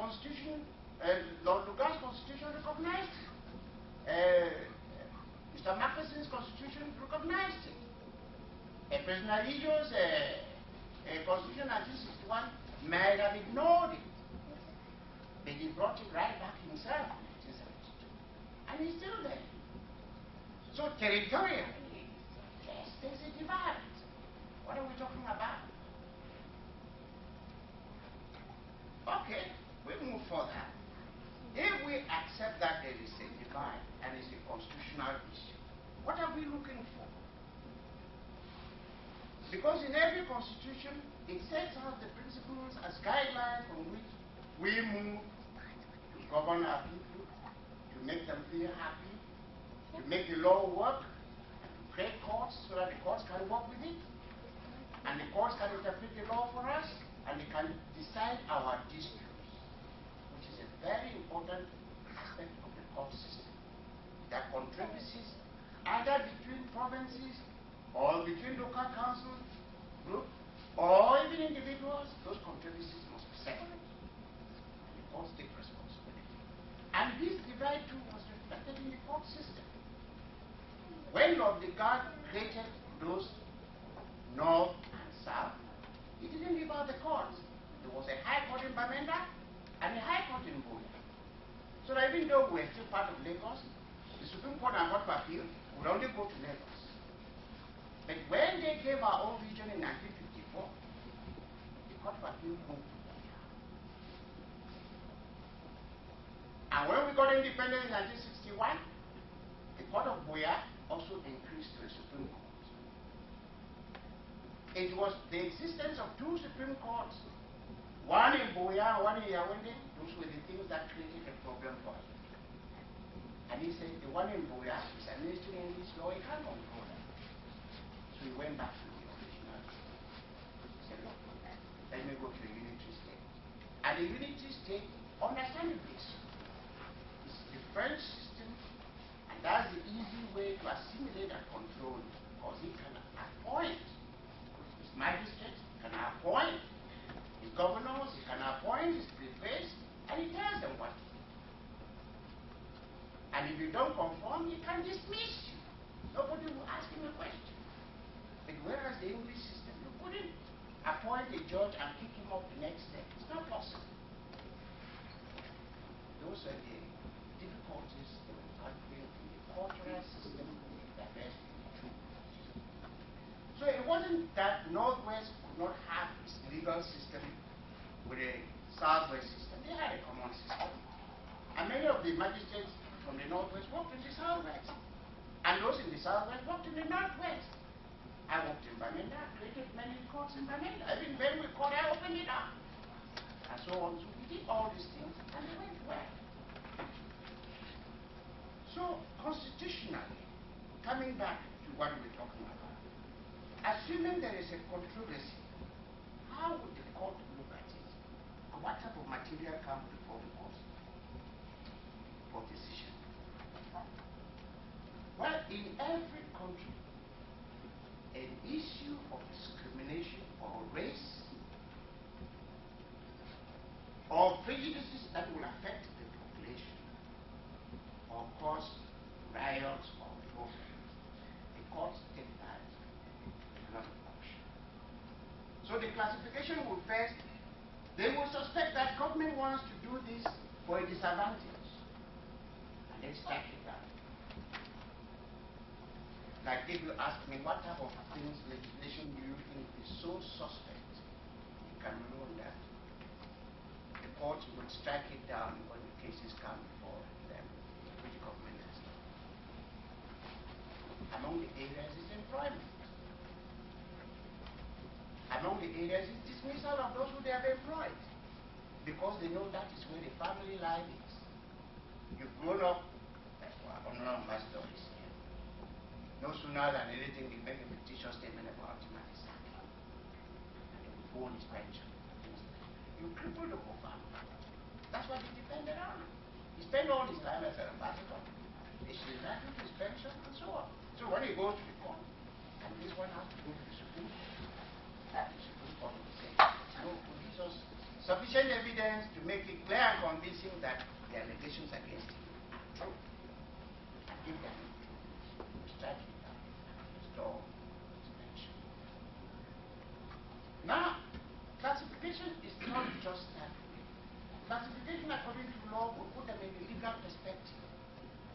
constitution, Lord Lugard's constitution recognized it. Mr. Macpherson's constitution recognized it. President Alijo's constitution 1961 might have ignored it, but he brought it right back himself in 1972, and he's still there. So territorially, yes, there's a divide. What are we talking about? Okay, we move further. If we accept that there is a divide and it's a constitutional issue, what are we looking for? Because in every constitution, it sets out the principles as guidelines from which we move to govern our people, to make them feel happy, to make the law work, and to create courts so that the courts can work with it, and the courts can interpret the law for us, and they can decide our disputes, which is a very important aspect of the court system. There are controversies either between provinces or between local council groups or even individuals. Those controversies must be settled. And the courts take responsibility. And this divide too was reflected in the court system. When Lord Lugard created those North and South, he didn't leave out the courts. There was a high court in Bamenda and a high court in Buea. So that even though we're still part of Lagos, the Supreme Court and Court of Appeal would only go to Lagos. But when they gave our own region in 1954, the Court of Appeal moved to Buea. And when we got independence in 1961, the Court of Buea also increased to the Supreme Court. It was the existence of two Supreme Courts, one in Buea, one in Yaoundé. Those were the things that created a problem for him. And he said the one in Buea is administering English law, he can't control that. So he went back to the original. He said, look, let me go to the unitary state. And the unitary state, understandably, is the French system, and that's the easy way to assimilate and control, because he can appoint his magistrates, he can appoint his governors, he can appoint his prefects, and he tells them what to do. And if you don't conform, he can dismiss you. Nobody will ask him a question. But whereas the English system, you couldn't appoint a judge and pick him up the next day. It's not possible. Those are the difficulties that we encountering in the cultural system that rests in the two. So it wasn't that Northwest could not have its legal system with a Southwest system. They had a common system. And many of the magistrates from the Northwest worked in the Southwest. And those in the Southwest worked in the Northwest. I worked in Bamenda, created many courts in Bamenda. Even when we court, I opened it up. And so on. So we did all these things, and they went well. So, constitutionally, coming back to what we're talking about, assuming there is a controversy, how would the court look at it? What type of material comes before the court for decision? Well, in every country, an issue of discrimination or race or prejudices that will affect the population or cause riots or problems, the courts take that as an option. So the classification will first, they will suspect that government wants to do this for a disadvantage, and then strike it down. Like if you ask me what type of things, legislation do you think is so suspect in Cameroon that the courts would strike it down when the cases come before them, which government has done? Among the areas is employment. Among the areas is dismissal of those who they have employed, because they know that is where the family life is. You've grown up, that's what Honorable Ambassador is saying. No sooner than anything, they make a fictitious statement about him and his family. And they will hold his pension. You cripple the whole family. That's what he depended on. He spent all his time as an ambassador. He should not do his pension and so on. So when he goes to the court, and this one has to go to the Supreme Court, the Supreme Court will say, no, gives us sufficient evidence to make it clear and convincing that the allegations against him are true. And if they are not true, we strike it down and restore suspension. Now, classification is not just that way. Classification according to law will put them in a legal perspective.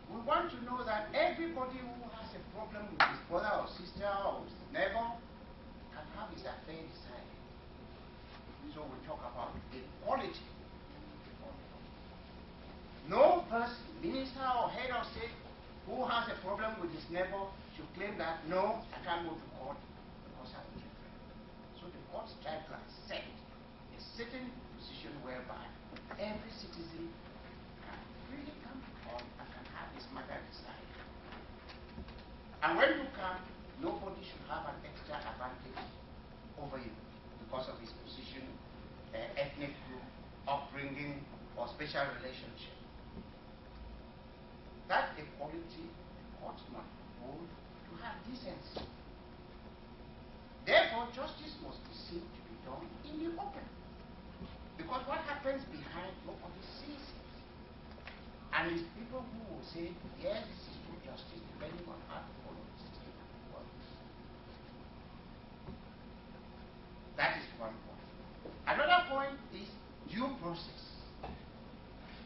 We want to know that everybody who has a problem with his brother or sister or his neighbor can have his affair decided. So we talk about equality. No person, minister or head of state who has a problem with his neighbor should claim that, no, I can't go to court because I'm different. So the court tribunal set a certain position whereby every citizen can freely come to court and can have his matter decided. And when you come, nobody should have an extra advantage over you because of his position, ethnic group, upbringing, or special relationship. That equality ought not hold to have decency. Therefore, justice must be seen to be done in the open. Because what happens behind, nobody sees it. And it's people who will say, yes, this is good justice, depending on how to follow the system works. That is one point. Another point is due process.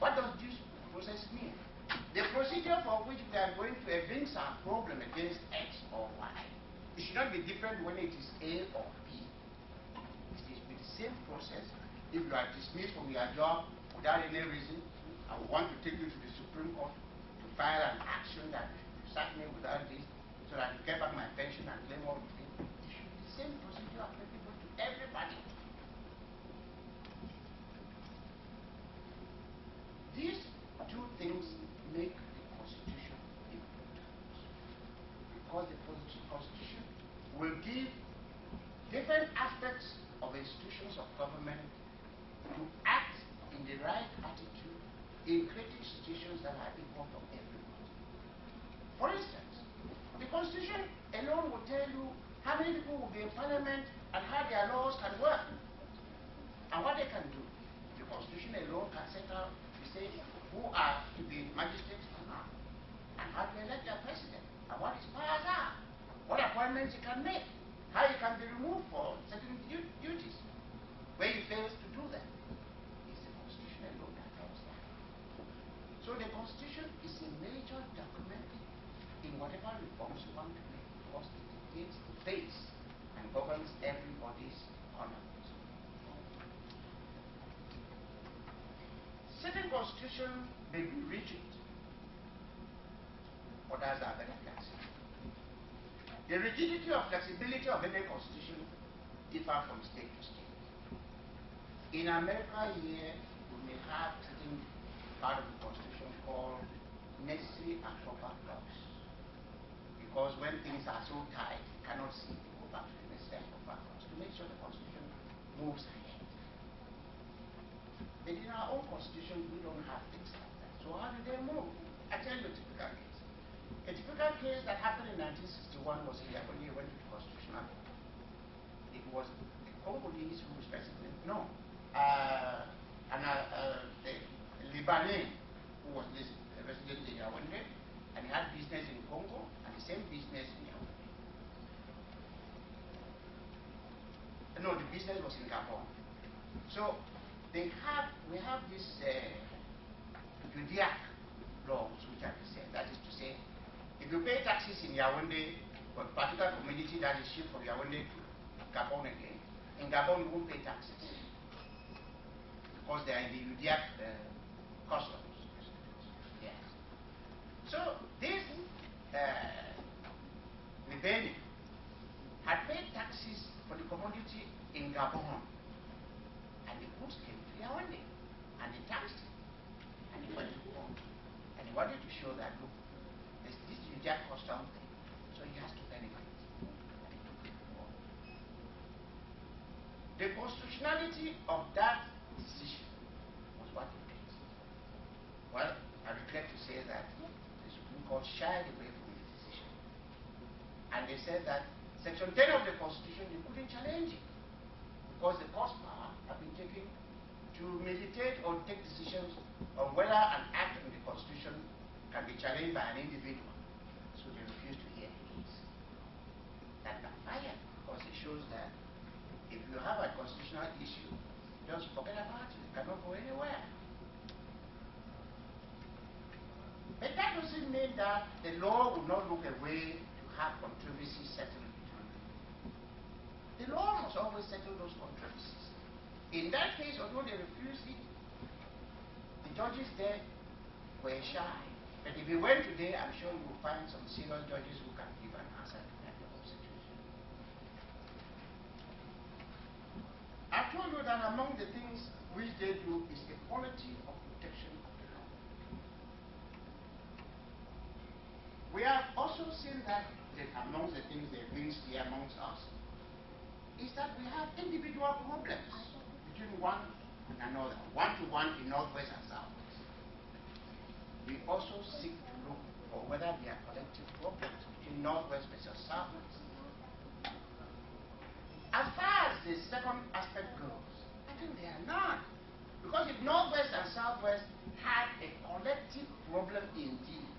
What does due process mean? The procedure for which we are going to evince our problem against X or Y, it should not be different when it is A or B. It should be the same process. If you are dismissed from your job without any reason, I want to take you to the Supreme Court to file an action that you sack me without this, so that you get back my pension and claim all of it. It should be the same procedure applicable to everybody. These two things make the Constitution important. Because the Constitution will give different aspects of institutions of government to act in the right attitude in creating situations that are equal for everybody. For instance, the Constitution alone will tell you how many people will be in Parliament and how their laws can work and what they can do. The Constitution alone can set out to say who are to be magistrates or not, and how to elect their president, and what his powers are, what appointments he can make, how he can be removed for certain duties where he fails to do them. It's the Constitution alone that tells that. So the Constitution is a major document in whatever reforms you want to make, because it dictates the face and governs everybody's conduct. Certain constitution may be rigid, others are very flexible. The rigidity or flexibility of any constitution differ from state to state. In America here, we may have certain part of the constitution called necessary and proper clause. Because when things are so tight, you cannot see to go back to the necessary and proper clause to make sure the constitution moves ahead. But in our own constitution, we don't have things like that. So how do they move? I tell you a typical case. A typical case that happened in 1961 was here when he went to the Constitutional Court. It was a Congolese who was president. No. A Lebanese who was this resident in Yaoundé, and he had business in Congo and the same business in Yaoundé. No, the business was in Gabon. So we have this Judiac laws which are the same. That is to say, if you pay taxes in Yaoundé for a particular community that is shipped from Yaoundé to Gabon again, in Gabon you won't pay taxes because they are in the Judiac customs. Yes. So this Libani had paid taxes for the commodity in Gabon, and the goods came to Yaoundé, and they taxed him, and he went to court, and he wanted to show that, look, this Judiac custom thing, so he has to benefit, and he took it to court. The constitutionality of that decision was what it did. Well, I regret to say that the Supreme Court shied away from his decision, and they said that Section 10 of the Constitution, they couldn't challenge it, because the court's power have been taken to meditate or take decisions whether an act in the Constitution can be challenged by an individual. So they refuse to hear the case. That backfired because it shows that if you have a constitutional issue, just forget about it. It cannot go anywhere. But that doesn't mean that the law will not look a way to have controversies settled between people. The law must always settle those controversies. In that case, although they refused it, the judges there were shy. But if you went today, I'm sure you will find some serious judges who can give an answer to that type of situation. I told you that among the things which they do is the quality of protection of the law. We have also seen that amongst the things they bring here amongst us is that we have individual problems between one and another, one-to-one in Northwest and Southwest. We also seek to look for whether there are collective problems between Northwest versus Southwest. As far as the second aspect goes, I think there are none. Because if Northwest and Southwest had a collective problem indeed,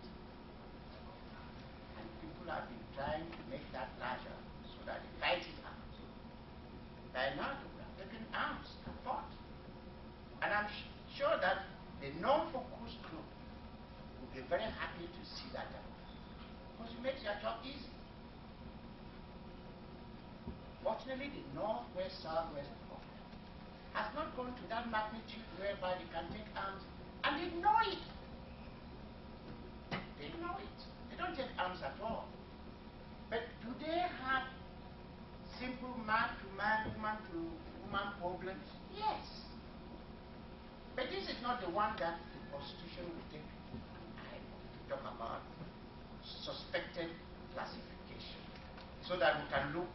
and people have been trying to make that larger so that they fight it out, by now they would have taken arms and fought. And I'm sure that the non-focus group will be very happy to see that happen, because it makes your job easy. Fortunately, the Northwest-Southwest problem has not gone to that magnitude whereby they can take arms, and they know it. They know it. They don't take arms at all. But do they have simple man-to-man, woman-to-woman problems? Yes. But this is not the one that the Constitution will take to talk about suspected classification, so that we can look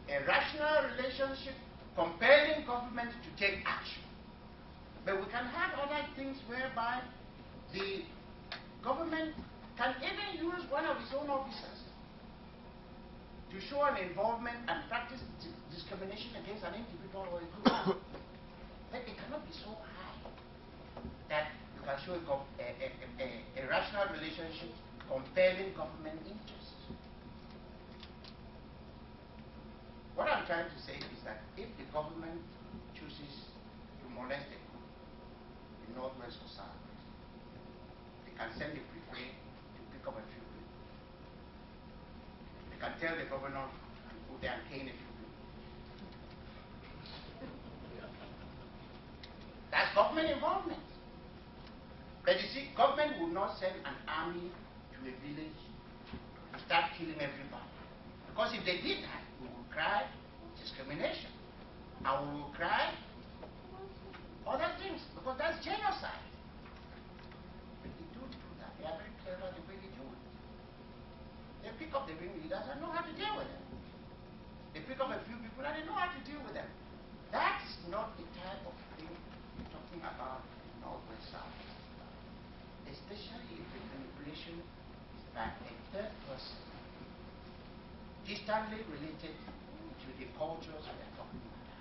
a rational relationship compelling government to take action. But we can have other things whereby the government can even use one of its own officers to show an involvement and practice discrimination against an individual or a group. But it cannot be so high that you can show a rational relationship compelling government interest. What I'm trying to say is that if the government chooses to molest a group in Northwest or Southwest, they can send the prefect to pick up a few people. They can tell the governor to go there and cane a few people. That's government involvement. But you see, government will not send an army to a village to start killing everybody. Because if they did that, we would cry discrimination. And we will cry other things, because that's genocide. But they don't do that. They are very clever the way they do it. They pick up the ringleaders and know how to deal with them. They pick up a few people and they know how to deal with them. That's not the type of thing we're talking about in Northwest South. Especially if the manipulation is by a third person, distantly related to the cultures we are talking about.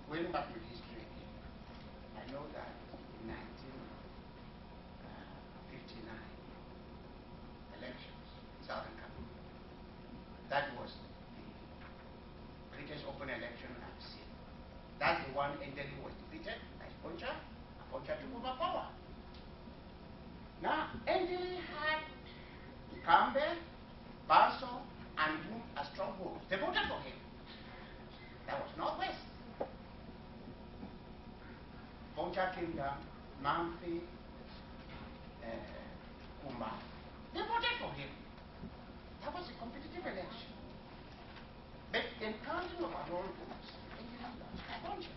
Going back to history again, I know that in 1959 elections in Southern Cameroon, that was the greatest open election I've seen. That's the one Endeli was defeated by Poncha, and Poncha took over power. Now, Endeli had Campbell, Basso, and Boom as strongholds. They voted for him. That was Northwest. Poncha came down, Mamfi, Kumba. They voted for him. That was a competitive election. But in counting of our own votes, Endeli lost Poncha.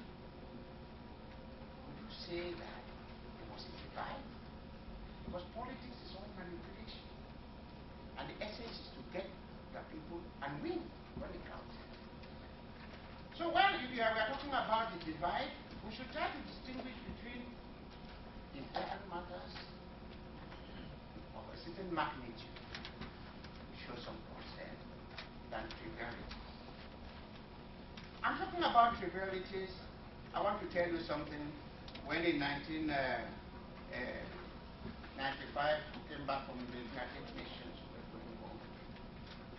Would you say that there was a divide? Because politics is all manipulation. And the essence is to get the people and win when it counts. So when we are talking about the divide, we should try to distinguish between important matters of a certain magnitude, show some concern, than trivialities. I'm talking about trivialities I want to tell you something. When in 1995 we came back from the United Nations, we were going home,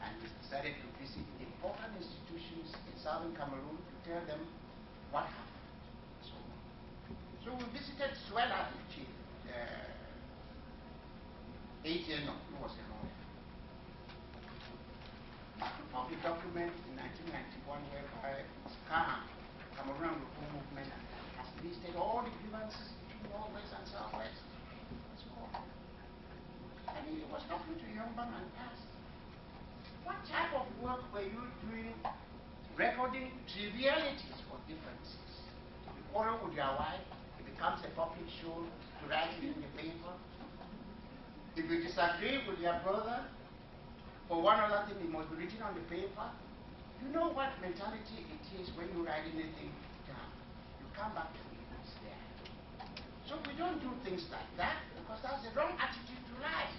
and we decided to visit important institutions in southern Cameroon to tell them what happened. So we visited Suela, the chief, Etienne, who was a lawyer. He took up the document in 1991 whereby Cameroon Reform Movement has listed all the grievances between Northwest and Southwest. And he was talking to a young man and asked, what type of work were you doing recording trivialities or differences? You quarrel with your wife, it becomes a public show to write it in the paper. If you disagree with your brother, for one other thing, it must be written on the paper. You know what mentality it is when you write anything down. You come back to it, it's there. So we don't do things like that because that's the wrong attitude to life.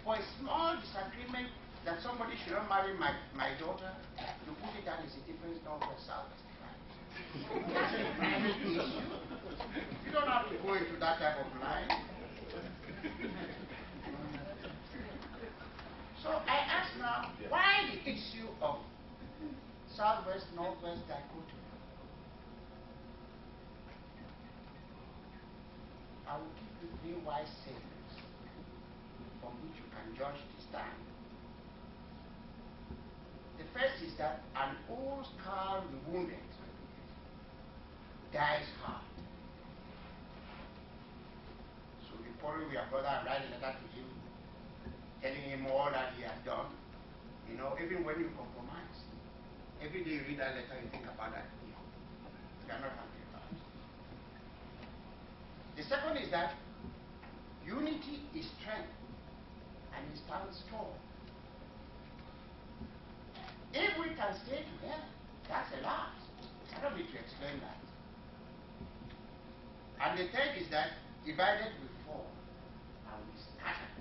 For a small disagreement that somebody should not marry my daughter, you put it down as a difference northwest southwest. That's a private issue. You don't have to go into that type of line. So I ask now, why the issue of Southwest, Northwest dichotomy? I will give you 3 wise sayings from which you can judge the stand. The first is that an old scar wounded dies hard. So you quarrel with your brother and write a letter to him, telling him all that he has done. You know, even when you compromise, every day you read that letter, you think about that. You are not happy about it. The second is that unity is strength and it stands tall. If we can stay together, that's a lot. I don't need to explain that. And the third is that divided we fall and we scatter.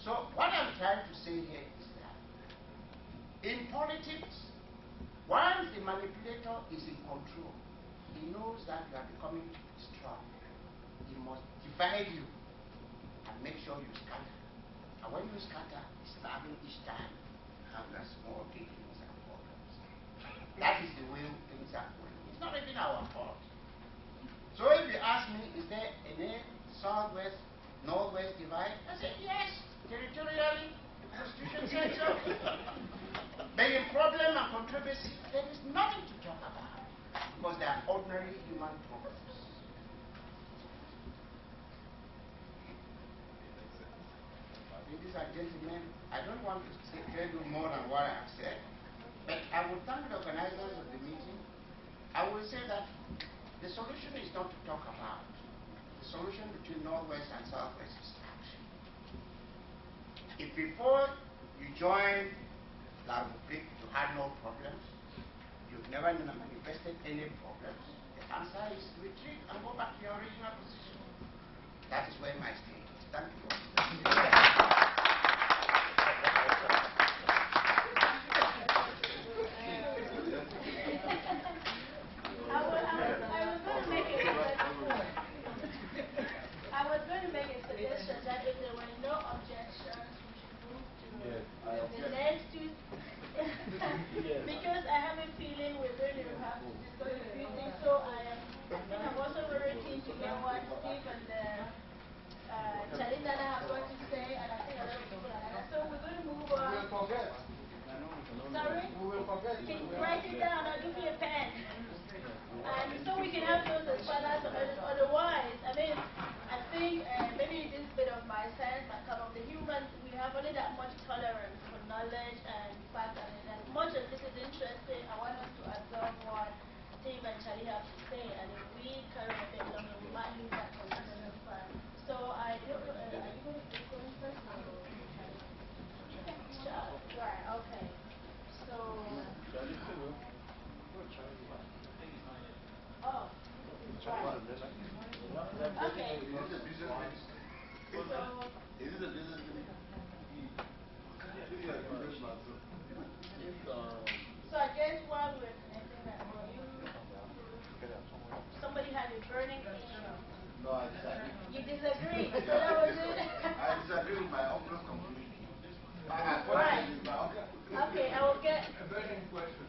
So what I'm trying to say here is that in politics, once the manipulator is in control, he knows that you are becoming strong. He must divide you and make sure you scatter. And when you scatter, it's stabbing each time you have that small beginnings and problems. That is the way things are going. It's not even our fault. So if you ask me, is there any Southwest, Northwest divide? I say yes. Territorially, the Constitution says so. But in problem and controversy, there is nothing to talk about because they are ordinary human problems. Ladies and gentlemen, I don't want to tell you more than what I have said, but I will thank the organizers of the meeting. I will say that the solution is not to talk about. The solution between Northwest and Southwest is action. If before you join La Republique you had no problems, you've never manifested any problems, the answer is retreat and go back to your original position. That is where my state is. Thank you. I was going to make a suggestion that if there were no objections, we should move to the next two. Because I have a feeling we're going to have to discuss a few things. So I think I'm also very keen to hear what Steve and Chalindana have got to say, and I think a lot of people are. So we're going to move on. We will forget. Sorry? We will forget. Can you write it down or give me a pen? And so we can have those as fathers. Otherwise, I mean, I think maybe this bit of my sense, my kind of the humans, we have only that much tolerance for knowledge and fact. And as much as this is interesting, I want us to absorb what Steve and Charlie have to say. And if we carry a bit longer, we might lose that connection of fact. So I don't know, are you going to go in first? Right, okay. So. Oh. Right. Okay. So I guess while we're connecting that, will you burning issue. No, I disagree. You disagree? So that was it? I disagree with my uncle's conclusion. Right. Okay, I will get... A burning question.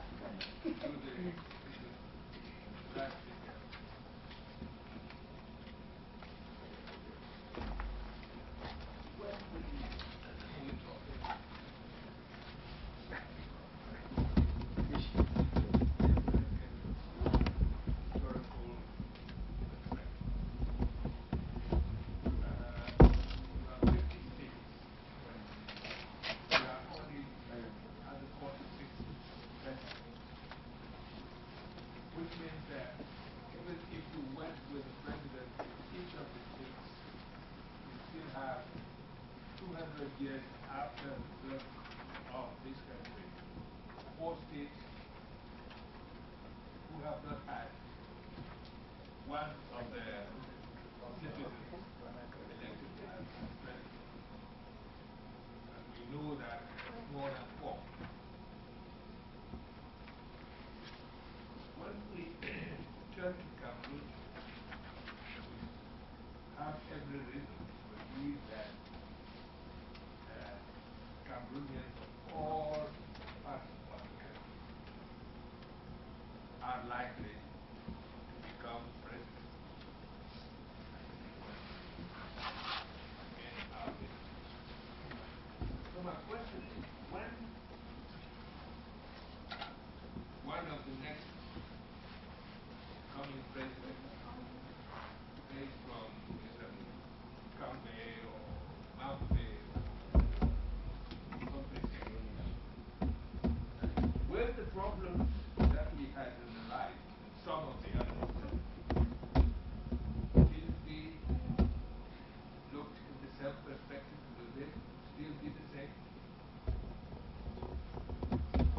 Which means that even if you went with the president in each of the states, you still have 200 years after the birth of this country, 4 states who have not had one of their citizens elected as president. And we know that it's more than 4. When we turn to Cameroon, we have every reason to believe that Cameroonians of all parts of the country are likely to become president. In our midst. So my question is, when one of the next coming president based from Mr. Kambe or Mambe or something, where the problems that we had in the life, some of the others, will be looked in the same perspective? Will they still be the same?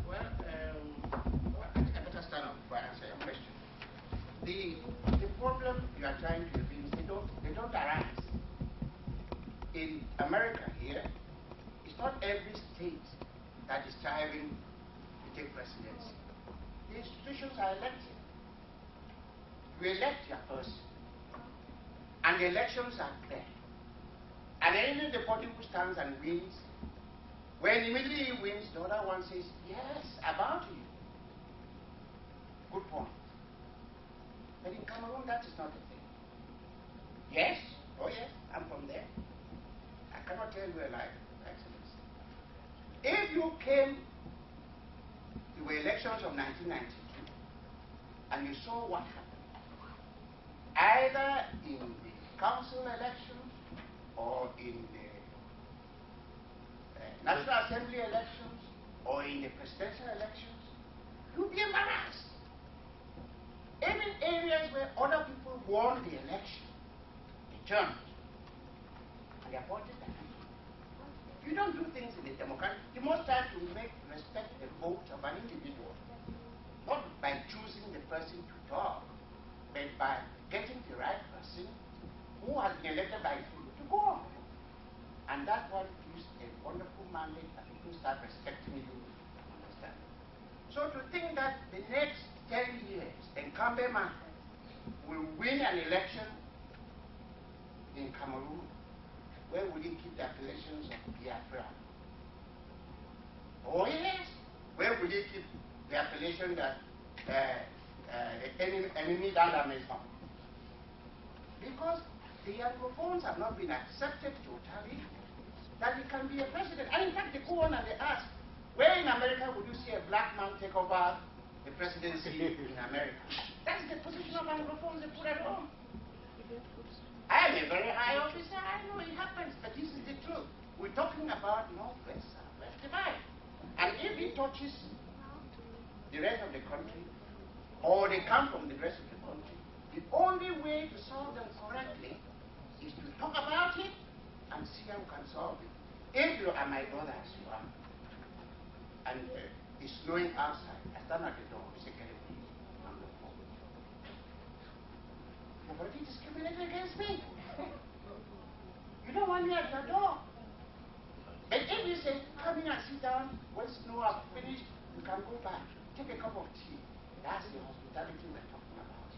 Well, I think I better stand up before I answer your question. The problem you are trying to evince, they don't arise. In America here, it's not every state that is striving to take presidency. The institutions are elected. You elect your person. And the elections are fair. And then the party who stands and wins, when immediately he wins, the other one says, yes, about you. Good point. But in Cameroon, that is not a thing. Yes, oh yes, I'm from there. I cannot tell you a lie, Excellency. If you came to the elections of 1992 and you saw what happened, either in the council elections or in the National Assembly elections or in the presidential elections, you'll be embarrassed. Even areas where other people won the election, they turned and they appointed them. You don't do things in a democratic. You must try to respect the vote of an individual, not by choosing the person to talk, but by getting the right person who has been elected by you to go on. And that one is a wonderful mandate that people start respecting you and understanding. So to think that the next 10 years, Nkambe man will win an election in Cameroon, where will he keep the appellations of Biafra? Oh yes, where will he keep the appellation that the enemy dans la maison? Because the Anglophones have not been accepted totally that he can be a president. And in fact, they go on and they ask, where in America would you see a black man take over the presidency in America? That's the position of Anglophones they put at home. I am a very high officer, I know it happens, but this is the truth. We're talking about Northwest, Southwest divide. And if it touches the rest of the country, or they come from the rest of the country, the only way to solve them correctly is to talk about it and see how we can solve it. If you are my brother as you are, and it's snowing outside, I stand at the door, say, can you please? You've already discriminated against me. You don't want me at your door. But if you say, come in and sit down, when snow has finished, you can go back, take a cup of tea. That's the hospitality we're talking about.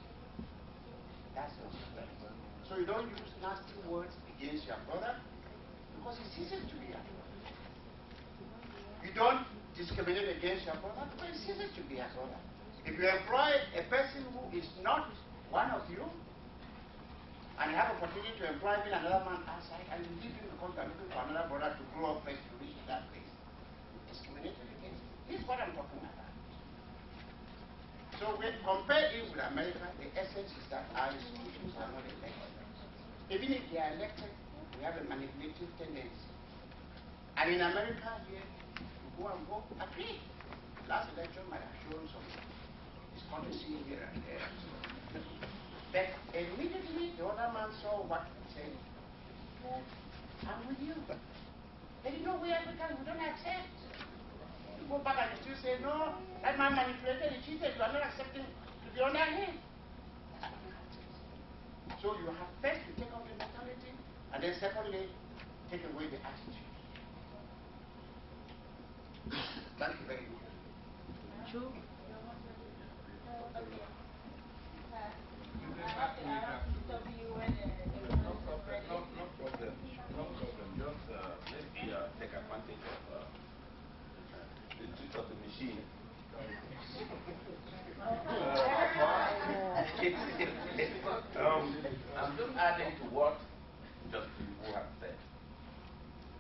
That's the So you don't use nasty words against your brother because he ceases to be your brother. You don't discriminate against your brother because he ceases to be your brother. If you employ a person who is not one of you, and you have opportunity to employ him in another man outside, and you leave him because you are looking for another brother to grow up first to reach that place, you discriminate against him. This is what I'm talking about. So when compare it with America, the essence is that our institutions are not elected. Even if they are elected, we have a manipulative tendency. And in America here, you go and vote, agree. Last election might have shown some discourtesy here and there. But immediately the other man saw what he said, well, I'm with you. Then you know we Africans, we don't accept. You go back and you still say, no, that man manipulated, he cheated, you are not accepting to be under him. So you have first to take off the mentality, and then secondly, take away the attitude. Thank you very much. True. Okay. No problem. Just maybe take advantage of the trick of the machine. I'm just adding to what Justice Wu has said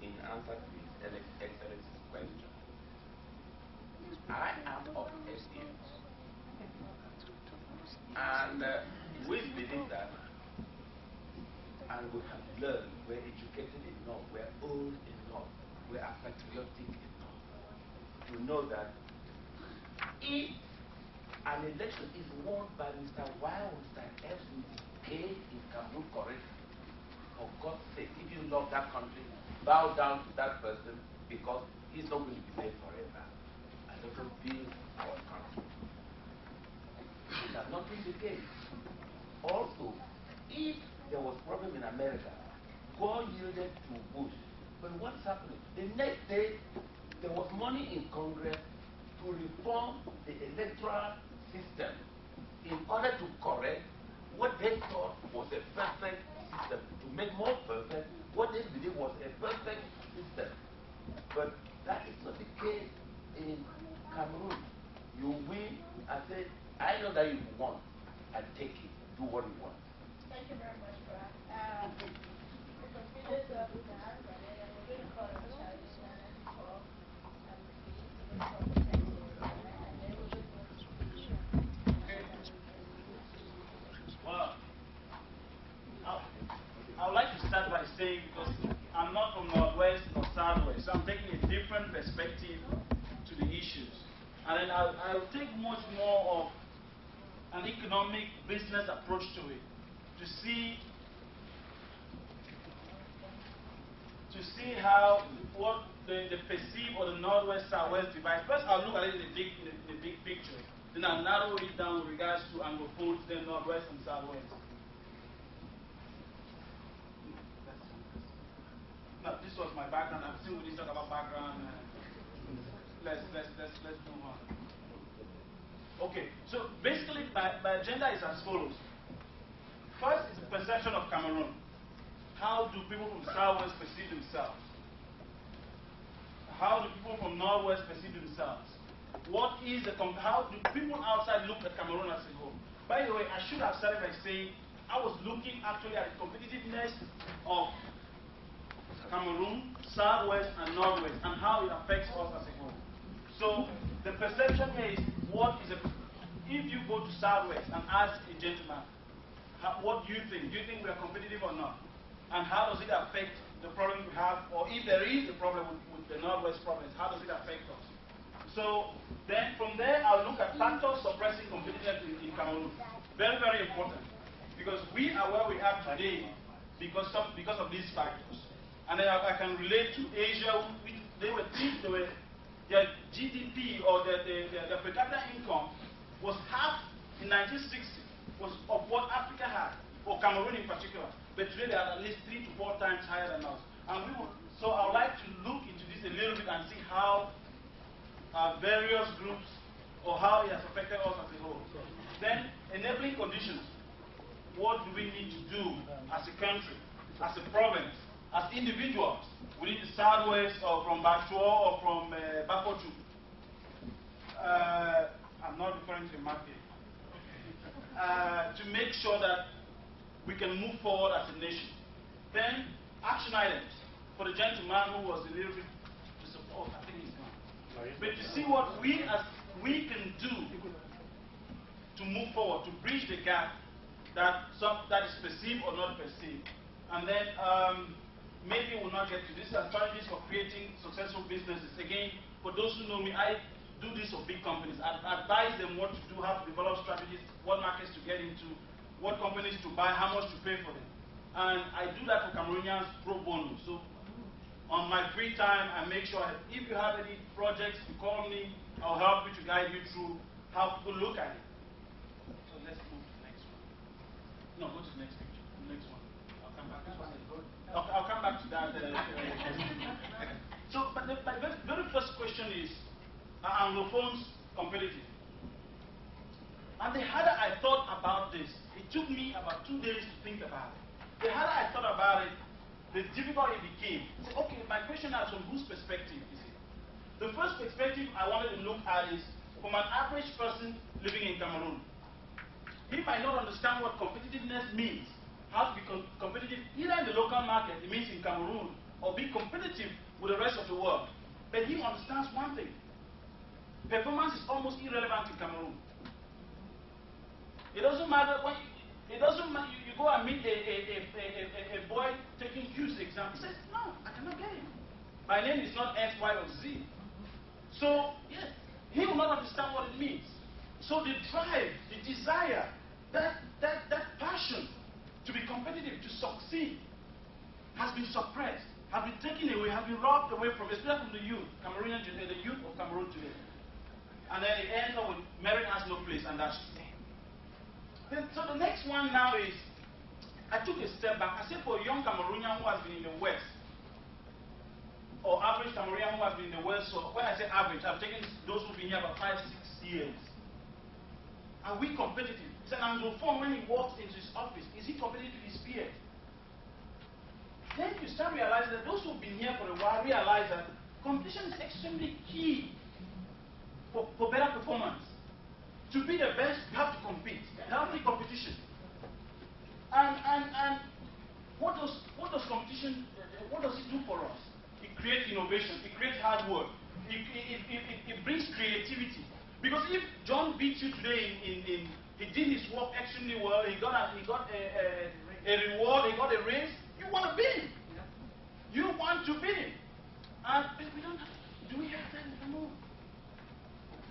in answer to His Excellency's question. I am of experience, and we believe that, and we have learned, we're educated enough, we're old enough, we are patriotic enough to know that if an election is won by Mr. Y or Mr. X with K in Cameroon correctly, for God's sake, if you love that country, bow down to that person because he's not going to be there forever. And let us build our country. It has not been the case. Also, if there was problem in America, God yielded to Bush. But what's happening? The next day, there was money in Congress to reform the electoral system in order to correct what they thought was a perfect system, to make more perfect what they believe was a perfect system. But that is not the case in Cameroon. You win and say, I know that you won, and take it, do what you want. Thank you very much, Brad. We'll continue to have the hand, and then we're going to call on Charlie for Well, I would like to start by saying, because I'm not from Northwest or Southwest, so I'm taking a different perspective to the issues. And then I'll take much more of an economic business approach to it, to see how what they perceive or the Northwest Southwest divide. First, I'll look at it in the big picture. Then I'll narrow it down with regards to Anglophones, then Northwest and Southwest. No, this was my background. I'm still going to talk about background. Let's move on. Okay, so basically my agenda is as follows. First is the perception of Cameroon. How do people from Southwest perceive themselves? How do people from Northwest perceive themselves? How do people outside look at Cameroon as a whole? By the way, I should have started by saying I was looking actually at the competitiveness of Cameroon, Southwest, and Northwest, and how it affects us as a whole. So the perception here is if you go to Southwest and ask a gentleman, what do you think? Do you think we are competitive or not? And how does it affect the problem we have, or if there is a problem with the Northwest province, how does it affect us? So then from there, I'll look at factors suppressing competitiveness in Cameroon. Very, very important. Because we are where we are today because of these factors. And then I can relate to Asia, their GDP or their per capita income was half in 1960 was of what Africa had, or Cameroon in particular. But today they are at least 3 to 4 times higher than us. And so I would like to look into this a little bit and see how various groups, or how it has affected us as a whole. Then enabling conditions. what do we need to do as a country, as a province, as individuals within the Southwest or from Bashua or from Bakotu. I'm not referring to the market. To make sure that we can move forward as a nation. Then, action items for the gentleman who was a little bit to support, I think he's gone. But to see what we can do to move forward, to bridge the gap that is perceived or not perceived. And then maybe we'll not get to this. Strategies for creating successful businesses. Again, for those who know me, I do this for big companies. I advise them what to do, how to develop strategies, what markets to get into, what companies to buy, how much to pay for them. And I do that for Cameroonians pro bono. So on my free time, I make sure that if you have any projects, you call me, I'll help you to guide you through how to look at it. So let's move to the next one. No, go to the next picture. The next one. I'll come back. This one is good. I'll come back to that. So, but the very first question is, are Anglophones competitive? And the harder I thought about this, it took me about 2 days to think about it. The harder I thought about it, the difficult it became. So, okay, my question is from whose perspective is it? The first perspective I wanted to look at is from an average person living in Cameroon. He might not understand what competitiveness means, how to be competitive either in the local market, it means in Cameroon, or be competitive with the rest of the world. But he understands one thing. Performance is almost irrelevant in Cameroon. It doesn't matter when you go and meet a boy taking Q's exam. He says, no, I cannot get it. My name is not X, Y, or Z. So, yes, he will not understand what it means. So the drive, the desire, that passion to be competitive, to succeed, has been suppressed, has been taken away, has been robbed away from, especially from the youth, Cameroonian today, the youth of Cameroon today. And then it ends up with merit has no place, and that's so the next one now is, I took a step back. I said for a young Cameroonian who has been in the West, or average Cameroonian who has been in the West, so when I say average, I've taken those who've been here about 5, 6 years. Are we competitive? It's an Anglophone when he walks into his office. Is he competitive to his peers? Then you start realizing that those who've been here for a while realize that competition is extremely key for better performance. To be the best, you have to compete. Healthy competition. And what does competition, what does it do for us? It creates innovation. It creates hard work. It brings creativity. Because if John beats you today he did his work extremely well, he got a reward, he got a raise, you want to beat him. You want to beat him. And we don't have, do we have that anymore?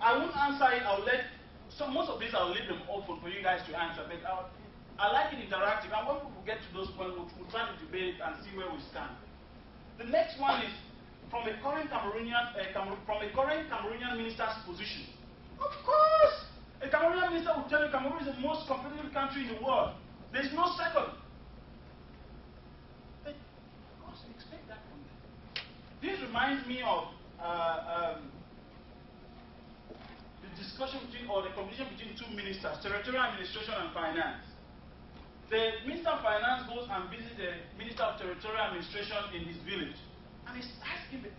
I won't answer it, I'll let, most of these I'll leave them open for you guys to answer, but I like it interactive, and when we get to those points, we'll try to debate and see where we stand. The next one is from a current Cameroonian minister's position. Of course! A Cameroonian minister will tell you Cameroon is the most competitive country in the world. There is no second. But of course, we expect that from them. This reminds me of the discussion between, or the competition between two ministers, territorial administration and finance. The Minister of Finance goes and visits the Minister of Territorial Administration in his village. And he's asking him,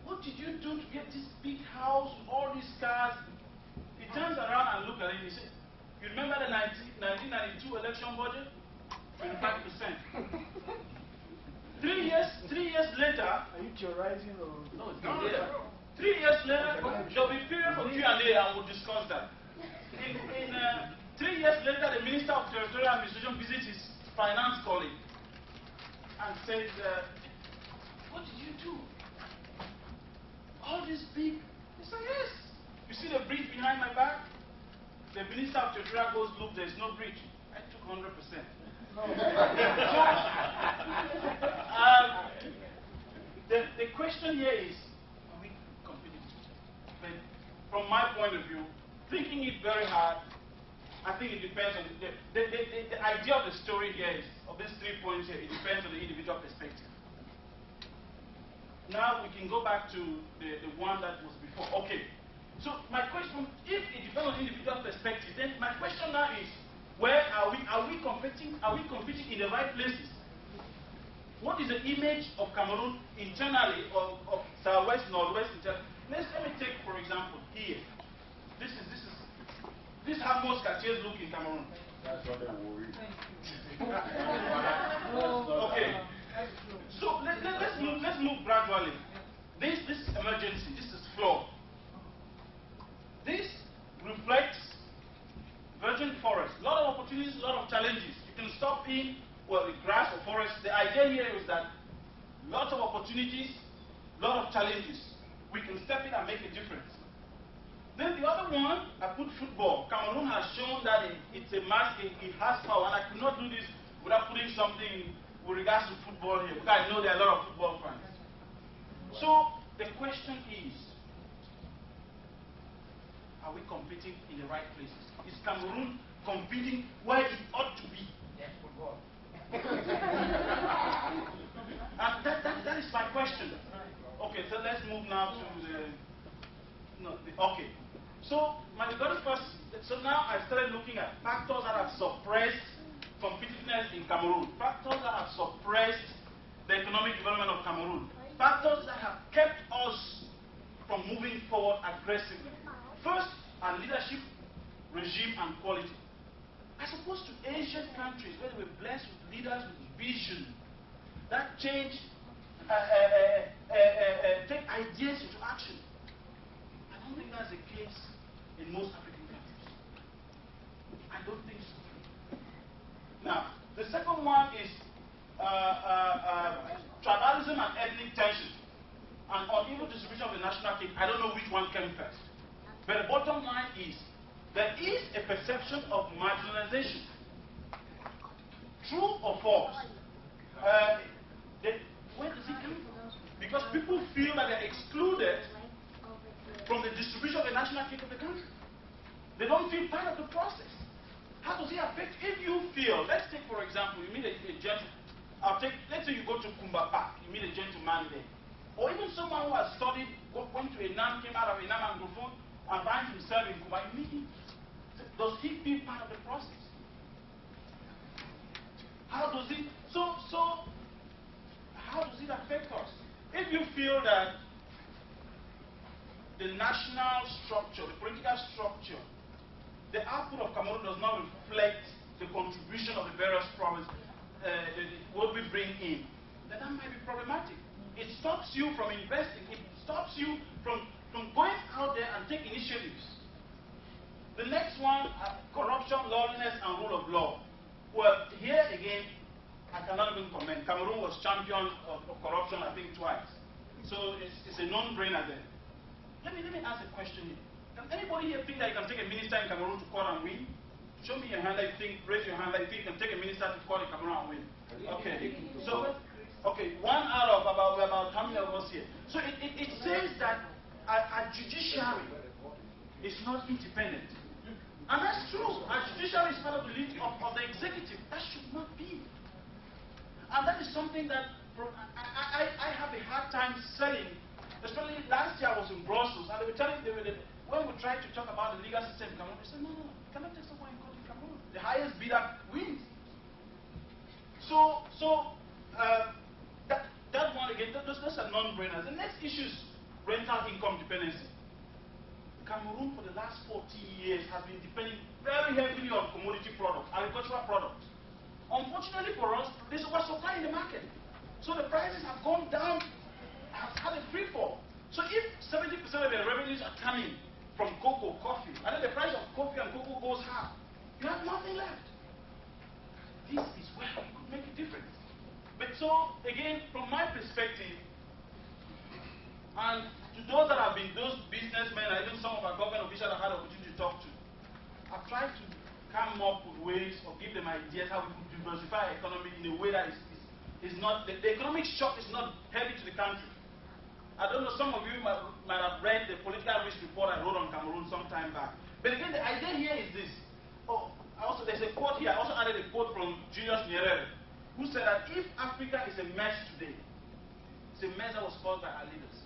what did you do to get this big house with all these cars? He turns around and looks at him and he says, you remember the 1992 election budget? 25%. 3 years later, Are you theorizing or? no, it's not later. 3 years later, there'll be a period for Q&A and we'll discuss that. 3 years later, the Minister of Territorial Administration visits his finance colleague and says, what did you do? All this big? He said, yes. You see the bridge behind my back? The Minister of Territorial goes, look, there's no bridge. I took 100%. The question here is, are we competitive? But from my point of view, thinking it very hard, I think it depends on the idea of the story here is, of these 3 points here, it depends on the individual perspective. Now we can go back to the one that was before. Okay. So if it depends on the individual perspective, then my question now is, where are we competing in the right places? What is the image of Cameroon internally, of Southwest, Northwest? Let me take, for example, here. This is how most quartiers look in Cameroon. That's what they worry. Okay. So let's move gradually. This emergency, this is flow. This reflects virgin forest. A lot of opportunities, a lot of challenges. You can stop in, well, the grass or forest. The idea here is that lots of opportunities, a lot of challenges. We can step in and make a difference. Then the other one, I put football. Cameroon has shown that it has power, and I could not do this without putting something with regards to football here, because I know there are a lot of football fans. So the question is, are we competing in the right places? Is Cameroon competing where it ought to be? Yes, football. And that is my question. Okay, so let's move now to okay. So my very first, so now I started looking at factors that have suppressed competitiveness in Cameroon, factors that have suppressed the economic development of Cameroon, factors that have kept us from moving forward aggressively. First, our leadership, regime, and quality. As opposed to Asian countries where they were blessed with leaders with vision that change, take ideas into action. I don't think that's the case in most African countries. I don't think so. Now, the second one is tribalism and ethnic tension, and uneven distribution of the national cake. I don't know which one came first. But the bottom line is, there is a perception of marginalization. True or false? Where does it come from? Because people feel that they're excluded from the distribution of the national cake of the country. They don't feel part of the process. How does it affect? If you feel, let's take for example, you meet a gentleman, let's say you go to Kumba Park, you meet a gentleman there. Or even someone who has studied, went to a NAM, came out of a NAM Anglophone, and finds himself in Kumba, you meet him. Does he feel part of the process? How does it, how does it affect us? If you feel that the national structure, the political structure, the output of Cameroon does not reflect the contribution of the various provinces, what we bring in, then that might be problematic. It stops you from investing. It stops you from going out there and take initiatives. The next one, corruption, lawlessness, and rule of law. Well, here again, I cannot even comment. Cameroon was champion of corruption, I think, twice. So it's a non-brainer there. Let me ask a question here. Can anybody here think that you can take a minister in Cameroon to court and win? Show me your hand that you think, raise your hand that you think you can take a minister to court in Cameroon and win. Okay. So, okay, one out of about how many of us here? So it says that a judiciary is not independent. And that's true. Our judiciary is part of the executive. That should not be. And that is something that I have a hard time selling. Especially last year I was in Brussels, and they were telling when we tried to talk about the legal system in Cameroon, they said, no, you cannot take someone in court in Cameroon. The highest bidder wins. So that one again, those are non-brainers. The next issue is rental income dependency. Cameroon for the last 40 years has been depending very heavily on commodity products, agricultural products. Unfortunately for us, there's oversupply in the market. So the prices have gone down, have had a free fall. So if 70% of the revenues are coming from cocoa, coffee, and then the price of coffee and cocoa goes half, you have nothing left. This is where we could make a difference. But so, again, from my perspective, and to those that have been those businessmen, and even some of our government officials I've had the opportunity to talk to, I've tried to come up with ways or give them ideas how we could diversify our economy in a way that is not, the economic shock is not heavy to the country. I don't know, some of you might have read the political risk report I wrote on Cameroon some time back. But again, the idea here is this. There's a quote here, I also added a quote from Julius Nyerere, who said that if Africa is a mess today, it's a mess that was caused by our leaders.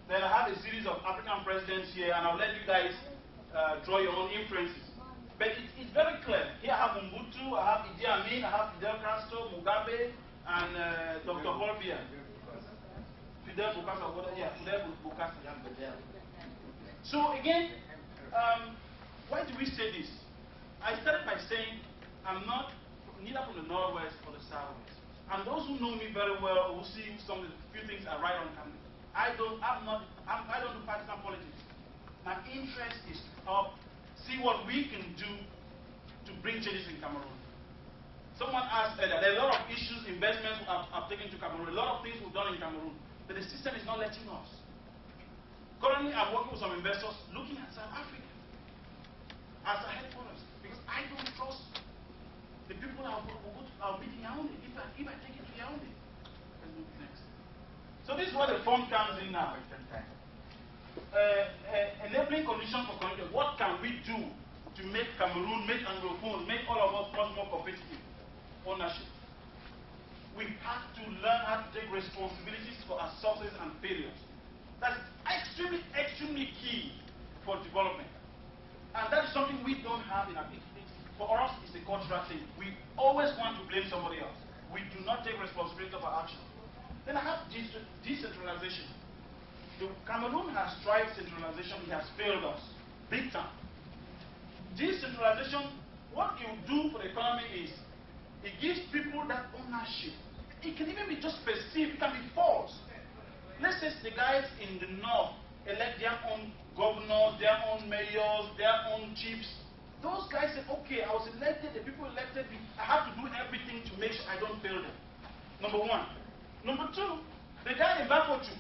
Then I have a series of African presidents here, and I'll let you guys draw your own inferences. But it's very clear. Here I have Mobutu. and Dr. Bolbia. Fidel Bukasa, Fidel Bukasa. So again, why do we say this? I started by saying I'm not neither from the Northwest or the Southwest. And those who know me very well will see some of the few things I write on camera. I don't do partisan politics. My interest is to help see what we can do to bring changes in Cameroon. Someone asked earlier, there are a lot of issues, investments I've taken to Cameroon, a lot of things we've done in Cameroon, but the system is not letting us. Currently, I'm working with some investors looking at South Africa as a headquarters because I don't trust the people I'll meet in Yaoundé if I take it to Yaoundé. Let's move next. So this is where the fund comes in now. Enabling conditions for countries. What can we do to make Cameroon, make Anglophones, make all of us much more competitive? Ownership. We have to learn how to take responsibilities for our successes and failures. That's extremely, extremely key for development. And that is something we don't have in our business. For us, it's a cultural thing. We always want to blame somebody else. We do not take responsibility of our actions. Then I have decentralization. The Cameroon has tried centralization. It has failed us big time. Decentralization, what it will do for the economy is it gives people that ownership. It can even be just perceived. It can be false. Let's say the guys in the north elect their own governors, their own mayors, their own chiefs. Those guys say, okay, I was elected, the people elected me, I have to do everything to make sure I don't fail them. Number one. Number two, the guy in Bakotu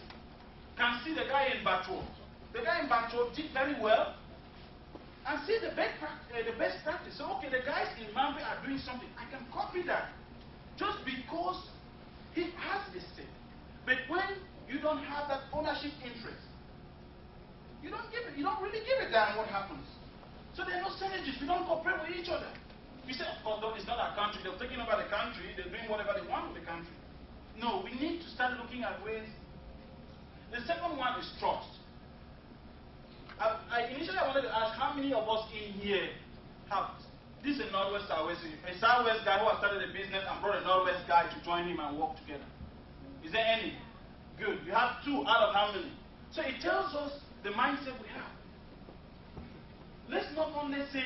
can see the guy in Batwo. The guy in Batwo did very well and see the best practice. So, okay, the guys in Mambe are doing something. I can copy that just because he has this thing. But when you don't have that ownership interest, you don't really give a damn what happens. So there are no synergies. We don't cooperate with each other. You say, of course, it's not our country. They're taking over the country. They're doing whatever they want with the country. No, we need to start looking at ways. The second one is trust. Initially, I wanted to ask how many of us in here have, this is a Northwest Southwest, a Southwest guy who has started a business and brought a Northwest guy to join him and work together. Is there any? Good. You have 2 out of how many? So it tells us the mindset we have. Let's not only say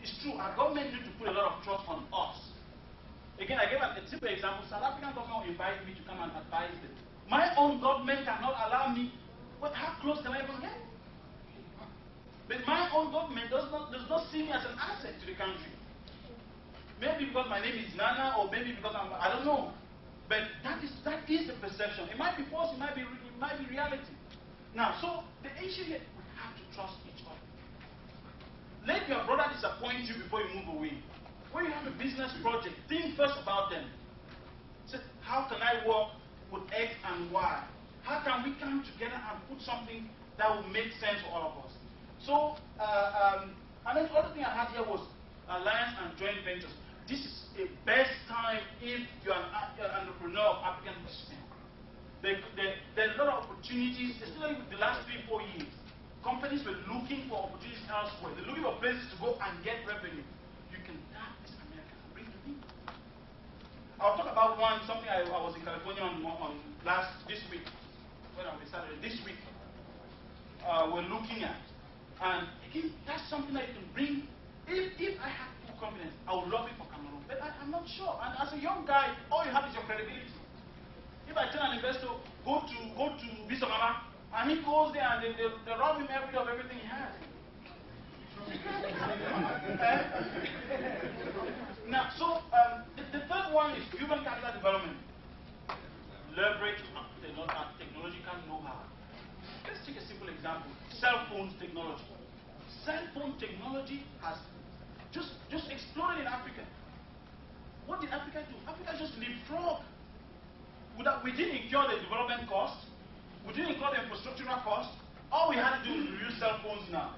it's true, our government need to put a lot of trust on us. Again, I gave a simple example. South African government invited me to come and advise them. My own government cannot allow me, but how close can I even get? But my own government does not see me as an asset to the country. Maybe because my name is Nana, or maybe because I don't know. But that is the perception. It might be false, it might be reality. Now, so the issue here, we have to trust each other. Let your brother disappoint you before you move away. When you have a business project, think first about them. Say, how can I work with X and Y? How can we come together and put something that will make sense for all of us? So, and then the other thing I had here was alliance and joint ventures. This is the best time if you're an entrepreneur of African descent. There's a lot of opportunities, especially in the last 3-4 years. Companies were looking for opportunities elsewhere. They're looking for places to go and get revenue. You can tap this America and bring it in. I'll talk about something I was in California this week. When I started this week, we're looking at. And again, that's something that you can bring. If I had full confidence, I would love it for Cameroon. But I'm not sure. And as a young guy, all you have is your credibility. If I tell an investor, go to Bisomama, and he goes there and they rob him of everything he has. Now, so the third one is human capital development. Leverage technological know-how. Let's take a simple example. Cell phone technology. Cell phone technology has just exploded in Africa. What did Africa do? Africa just leapfrogged. We didn't incur the development cost. We didn't incur the infrastructural cost. All we had to do was use cell phones now.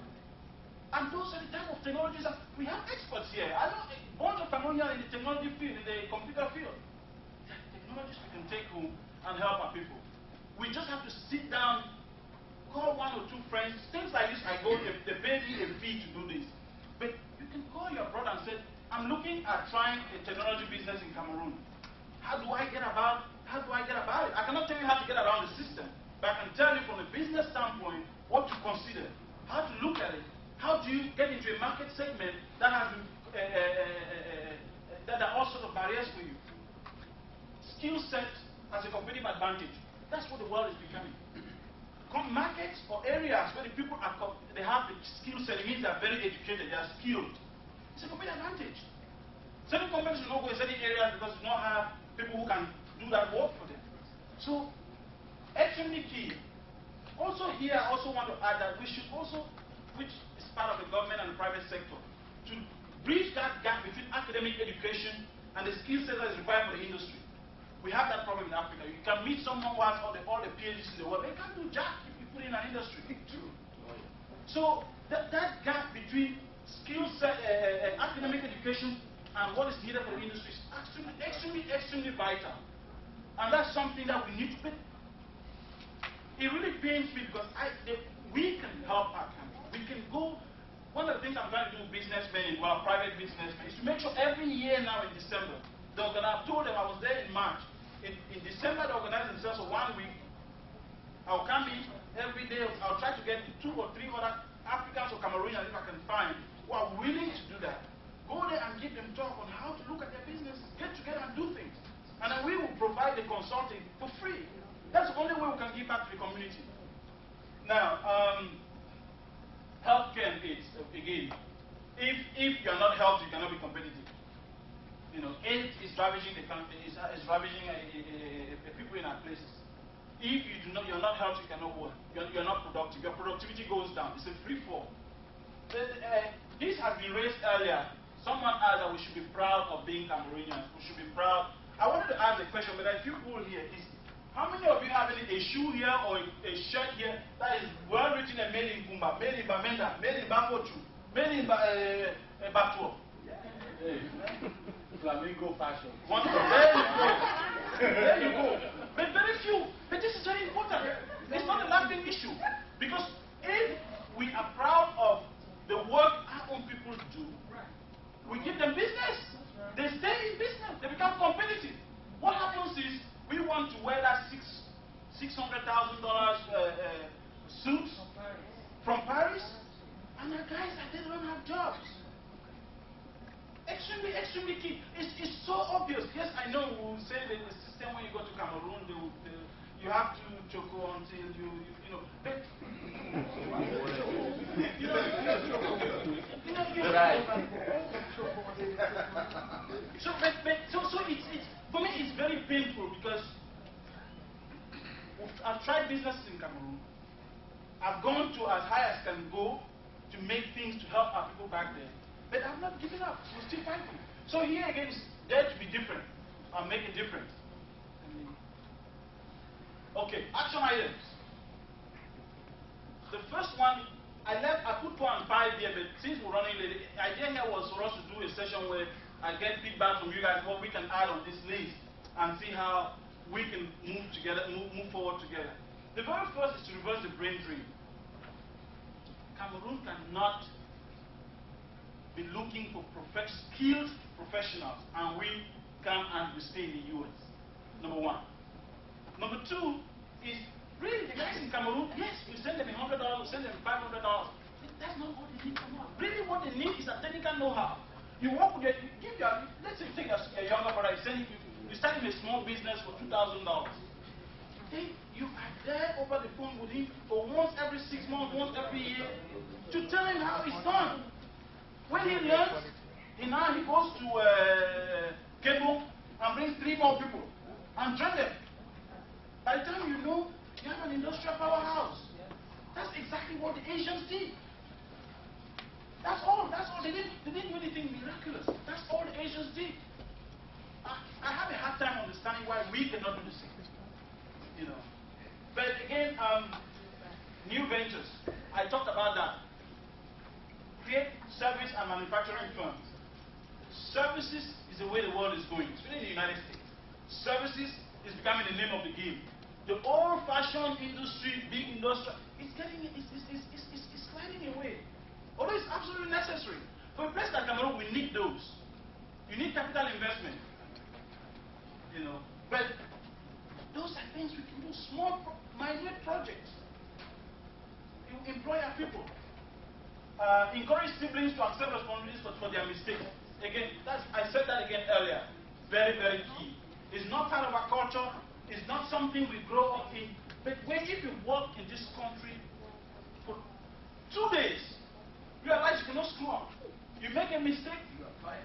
And those are the type of technologies that we have experts here. I know a bunch of Cameroonians in the technology field, in the computer field. There are technologies we can take home and help our people. We just have to sit down, call 1 or 2 friends. Things like this, they pay me a fee to do this. But you can call your brother and say, I'm looking at trying a technology business in Cameroon. How do I get about it? I cannot tell you how to get around the system, but I can tell you from a business standpoint what to consider, how to look at it. How do you get into a market segment that has that are all sorts of barriers for you? Skill set as a competitive advantage. That's what the world is becoming. Markets or areas where the people are they have the skill set. It means they are very educated, they are skilled. It's a competitive advantage. Certain companies will not go in certain areas because they don't have people who can do that work for them. So, extremely key. Also here, I also want to add that we should also, which is part of the government and the private sector, to bridge that gap between academic education and the skill set that is required for the industry. We have that problem in Africa. You can meet someone who has all the PhDs in the world. They can't do jack if you put in an industry. So that gap between skill set, academic education, and what is needed for the industry is extremely vital. And that's something that we need to put. It really pains me because we can help our country. We can go. One of the things I'm trying to do with businessmen, well, private businessmen, is to make sure every year now in December, I've told them, I was there in March. In December, they organize themselves for 1 week. I'll come in every day. I'll try to get 2 or 3 other Africans or Cameroonians, if I can find, who are willing to do that. Go there and give them talk on how to look at their business, get together and do things. And then we will provide the consulting for free. That's the only way we can give back to the community. Now, healthcare and AIDS, again. If you're not healthy, you cannot be competitive. You know, AIDS is ravaging the country, is ravaging people in our places. If you're not healthy, you cannot work. You're not productive. Your productivity goes down. It's a free fall. This has been raised earlier. Someone asked that we should be proud of being Cameroonians. We should be proud. I wanted to ask a question, but there are a few people here. How many of you have a shoe here or a shirt here that is well written and made in Kumba, made in Bamenda, made in Bangochu, made in Batuo? Flamingo fashion. There you go. There you go. But very few. But this is very important. It's not a laughing issue. Because if we are proud of the work our own people do, we give them business. They stay in business. They become competitive. What happens is we want to wear that $600,000 suit from Paris, and the guys they don't have jobs. Extremely key. It's so obvious. Yes, I know we will say that the system when you go to Cameroon, you have to choco until you know. But, Right. So it's for me it's very painful because I've tried businesses in Cameroon. I've gone to as high as can go to make things to help our people back there. But I'm not giving up. We're still fighting. So here again, it's there to be different. I'll make a difference. Okay, action items. The first one, I put 4 and 5 here, but since we're running late, the idea here was for us to do a session where I get feedback from you guys what we can add on this list and see how we can move together, move forward together. The very first is to reverse the brain drain. Cameroon cannot be looking for skilled professionals, and we come and we stay in the US. Number one. Number two is really the guys in Cameroon, yes, we send them $100, we send them $500. That's not what they need from us. Really what they need is a technical know-how. You work with let's say you take a younger brother, you start him a small business for $2,000. Then you are there over the phone with him for once every 6 months, once every year, to tell him how it's done. When he learns, now he goes to Cable and brings 3 more people and train them. By the time you know, you have an industrial powerhouse. That's exactly what the Asians did. That's all. They didn't do anything miraculous. That's all the Asians did. I have a hard time understanding why we cannot do the same. You know. But again, new ventures. I talked about that. Create service and manufacturing firms. Services is the way the world is going, especially in the United States. Services is becoming the name of the game. The old-fashioned industry, big industry, it's sliding away. Although it's absolutely necessary. For a place like Cameroon, we need those. You need capital investment. you know. But those are things we can do, small, minute projects. You employ our people. Encourage siblings to accept responsibilities for their mistakes. Again, I said that again earlier. Very, very key. It's not part of our culture. It's not something we grow up in. But if you work in this country for 2 days, you realize you cannot screw up. You make a mistake.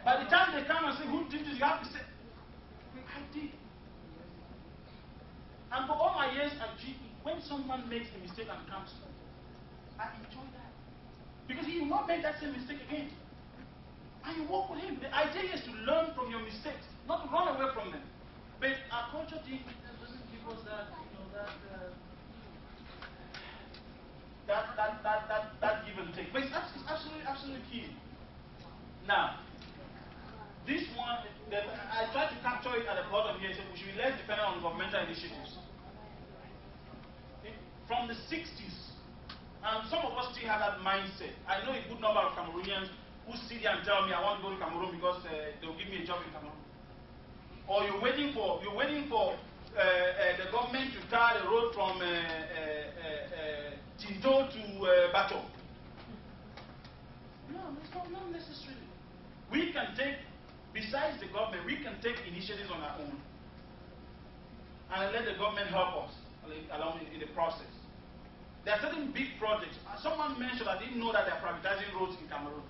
By the time they come and say, who did this, you have to say, I did. And for all my years at GE, when someone makes a mistake and comes, I enjoy that. Because he will not make that same mistake again. And you work with him. The idea is to learn from your mistakes, not to run away from them. But our culture doesn't give us that, you know, that give and take. But it's absolutely key. Now, this one, I tried to capture it at the bottom here, so we should be less dependent on governmental initiatives. From the 60s, and some of us still have that mindset. I know a good number of Cameroonians who sit there and tell me, I want to go to Cameroon because they'll give me a job in Cameroon. Or you're waiting for the government to tar the road from Tinto to Bato. No, it's not necessarily. We can take, besides the government, we can take initiatives on our own and let the government help us along in the process. There are certain big projects. Someone mentioned, I didn't know that they're privatizing roads in Cameroon.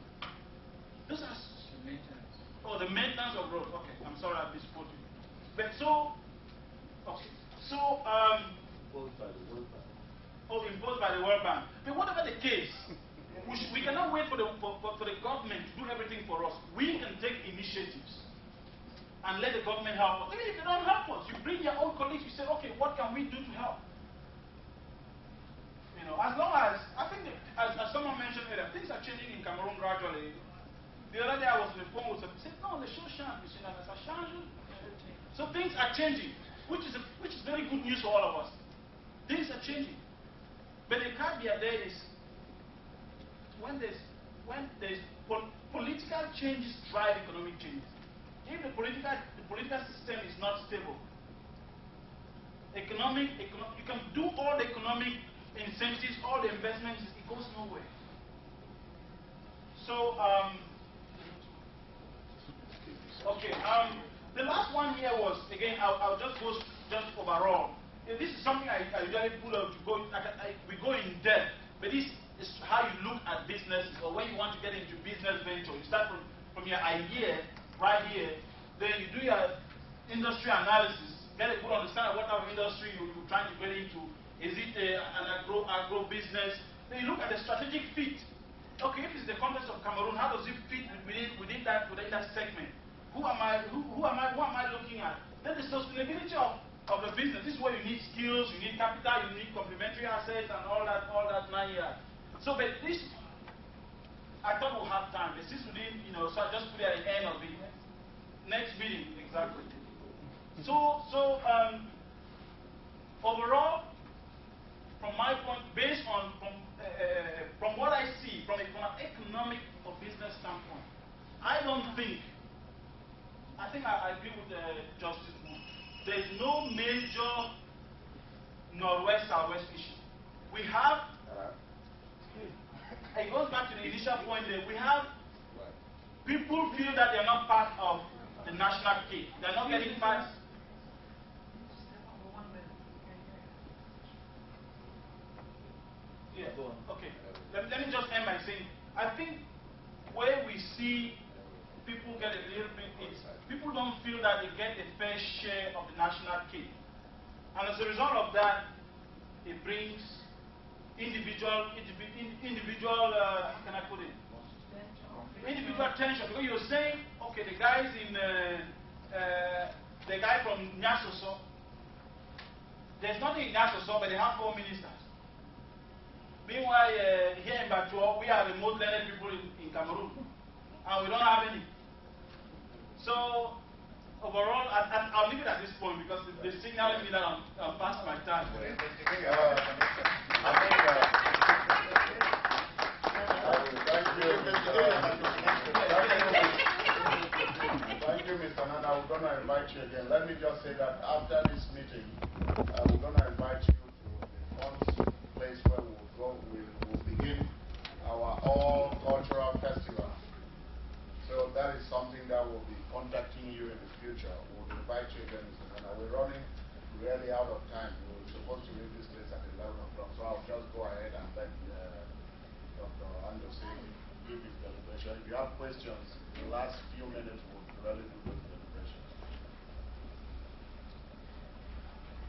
Those are the maintenance. Oh, the maintenance of roads. Okay, I'm sorry I misquoted you. But imposed by the World Bank. Oh, imposed by the World Bank. But whatever the case, we cannot wait for the government to do everything for us. We can take initiatives and let the government help us. Even if they don't help us, you bring your own colleagues, you say, okay, what can we do to help? You know, as long as, I think, as someone mentioned earlier, things are changing in Cameroon gradually. The other day I was on the phone with someone, said, no, les choses changent, ça change. So things are changing, which is very good news for all of us. Things are changing. But the caveat there is, when there's political changes drive economic changes. If the political system is not stable, you can do all the economic incentives, all the investments, it goes nowhere. So, okay, the last one here was, again, I'll just go just overall. This is something I usually pull out to go, we go in depth, but this is how you look at businesses, or when you want to get into business venture. You start from your idea, right here, then you do your industry analysis, get a good understanding of what type of industry you're trying to get into. Is it an agro business? Then you look at the strategic fit. Okay, if it's the context of Cameroon, how does it fit within that segment? Who am I looking at? Then the sustainability of the business. This is where you need skills, you need capital, you need complementary assets, and all that 9 years. So, but this, I thought we'll have time, but since we didn't, you know, so I just put it at the end of the next meeting, exactly. So overall, from my point, based on from what I see from an economic or business standpoint, I think I agree with Justice Moore. There is no major northwest-southwest issue. We have. It goes back to the initial point that we have people feel that they're not part of the national cake. They're not getting part. Yeah, okay. Let me just end by saying, I think where we see people get a little bit, it's people don't feel that they get a fair share of the national cake. And as a result of that, it brings individual, how can I put it? Individual tension. Because you're saying, okay, the guys the guy from Nyasoso, there's nothing in Nyasoso, but they have 4 ministers. Meanwhile, here in Batua, we are the most learned people in Cameroon, and we don't have any. So, overall, I'll leave it at this point because the signal me that I'm past my time. Thank you, Mr. Nana. I'm going to invite you again. Let me just say that after this meeting, we're going to invite you to the first place where we'll go. We'll begin our all-cultural festival. So that is something that we'll be contacting you in the future. We'll invite you again. And we're running really out of time. We're supposed to leave this place at 11 o'clock. So I'll just go ahead and let Dr. Anderson give his deliberation. If you have questions, the last few minutes will really do those deliberations.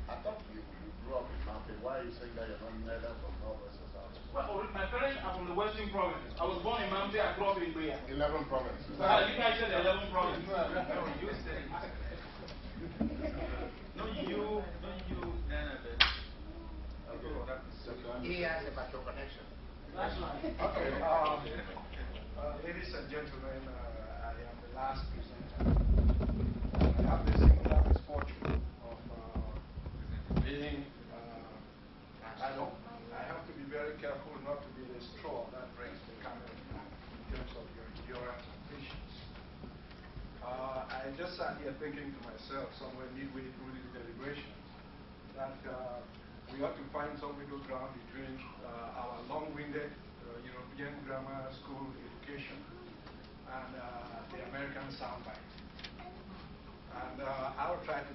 I thought you grew up in Mountain. Why are you saying that you're not neither from Northwest or South? Well, my parents are from the Western Province. I was born in Mountain. I grew up in Beya. 11 provinces. You guys said 11 provinces. No, you said it. No, you, He has a better connection. Okay. Ladies and gentlemen, I am the last presenter. I have the singular misfortune of being adult. I have to be very careful not to be the straw that breaks the camel in terms of your endurance and patience. I just sat here thinking to myself, somewhere midway through these deliberations, that we ought to find some middle ground between our long-winded European grammar school education and the American soundbite. And I'll try to